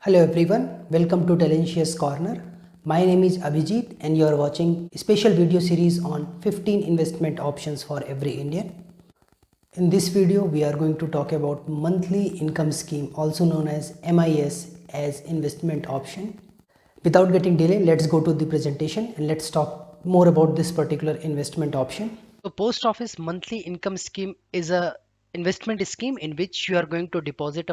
Hello everyone, welcome to Talentious Corner. My name is Abhijit and you are watching a special video series on 15 investment options for every Indian. In this video, we are going to talk about monthly income scheme, also known as MIS, as investment option. Without getting delay, let's go to the presentation and let's talk more about this particular investment option. So post office monthly income scheme is a investment scheme in which you are going to deposit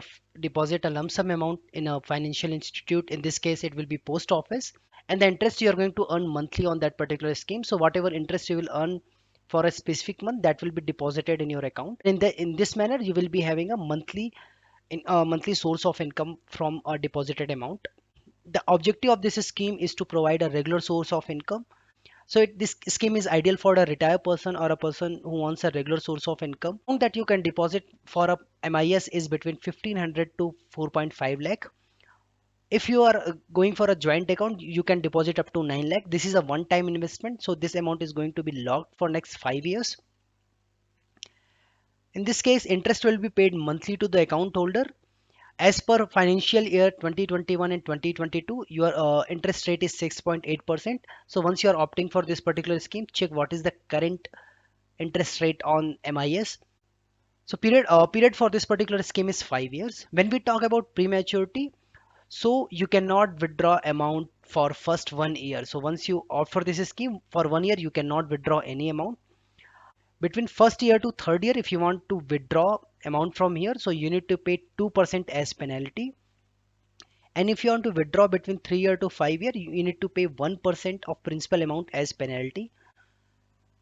a lump sum amount in a financial institute. In this case, it will be post office, and the interest you are going to earn monthly on that particular scheme. So whatever interest you will earn for a specific month, that will be deposited in your account. In this manner, you will be having a monthly source of income from a deposited amount. The objective of this scheme is to provide a regular source of income. So this scheme is ideal for a retired person or a person who wants a regular source of income. Amount that you can deposit for a MIS is between 1500 to 4.5 lakh. If you are going for a joint account, you can deposit up to 9 lakh. This is a one-time investment, so this amount is going to be locked for next 5 years. In this case, interest will be paid monthly to the account holder. As per financial year 2021 and 2022, your interest rate is 6.8%. So once you are opting for this particular scheme, check what is the current interest rate on MIS. So period for this particular scheme is 5 years. When we talk about prematurity, so you cannot withdraw amount for first 1 year. So once you opt for this scheme for 1 year, you cannot withdraw any amount. Between first year to third year, if you want to withdraw amount from here, so you need to pay 2% as penalty. And if you want to withdraw between 3 year to 5 year, you need to pay 1% of principal amount as penalty.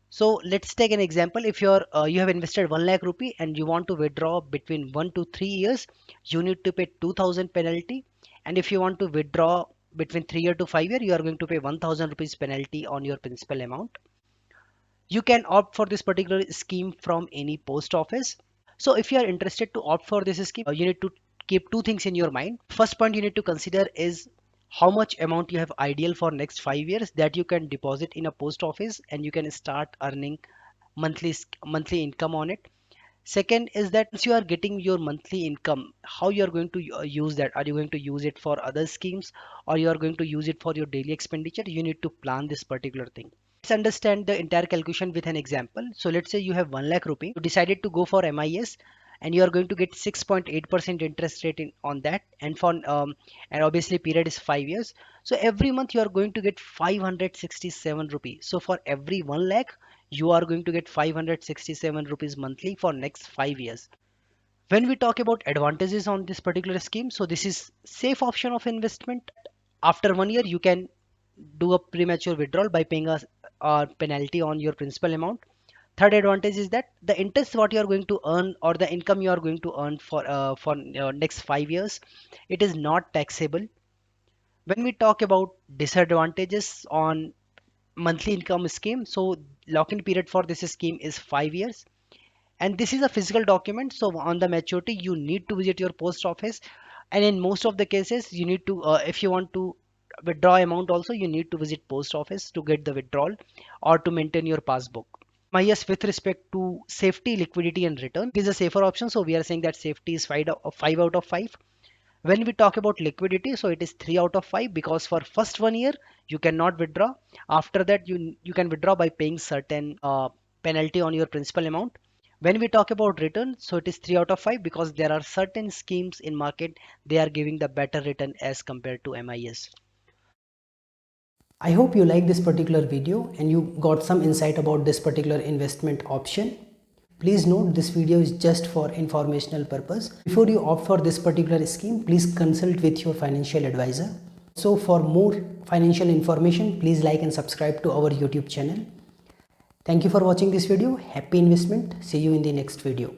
So let's take an example. If you have invested 1 lakh rupee and you want to withdraw between 1 to 3 years, you need to pay 2000 penalty. And if you want to withdraw between 3 year to 5 year, you are going to pay 1000 rupees penalty on your principal amount. You can opt for this particular scheme from any post office. So if you are interested to opt for this scheme, you need to keep two things in your mind. First point you need to consider is how much amount you have ideal for next 5 years that you can deposit in a post office and you can start earning monthly income on it. Second is that once you are getting your monthly income, how you are going to use that. Are you going to use it for other schemes or you are going to use it for your daily expenditure? You need to plan this particular thing. Let's understand the entire calculation with an example. So let's say you have 1 lakh rupee. You decided to go for MIS and you are going to get 6.8% interest rate on that, and obviously period is 5 years. So every month you are going to get 567 rupees. So for every 1 lakh you are going to get 567 rupees monthly for next 5 years. When we talk about advantages on this particular scheme, so this is safe option of investment. After 1 year you can do a premature withdrawal by paying a penalty on your principal amount. Third advantage is that the interest what you are going to earn or the income you are going to earn for next 5 years, it is not taxable. When we talk about disadvantages on monthly income scheme, so lock-in period for this scheme is 5 years, and this is a physical document. So on the maturity you need to visit your post office, and in most of the cases you need to if you want to withdraw amount also, you need to visit post office to get the withdrawal or to maintain your passbook. Yes, with respect to safety, liquidity and return, it is a safer option, so we are saying that safety is 5 out of 5. When we talk about liquidity, so it is 3 out of 5, because for first 1 year you cannot withdraw. After that you can withdraw by paying certain penalty on your principal amount. When we talk about return, so it is 3 out of 5, because there are certain schemes in market, they are giving the better return as compared to MIS. I hope you like this particular video and you got some insight about this particular investment option. Please note this video is just for informational purpose. Before you opt for this particular scheme, please consult with your financial advisor. So for more financial information, please like and subscribe to our YouTube channel. Thank you for watching this video. Happy investment. See you in the next video.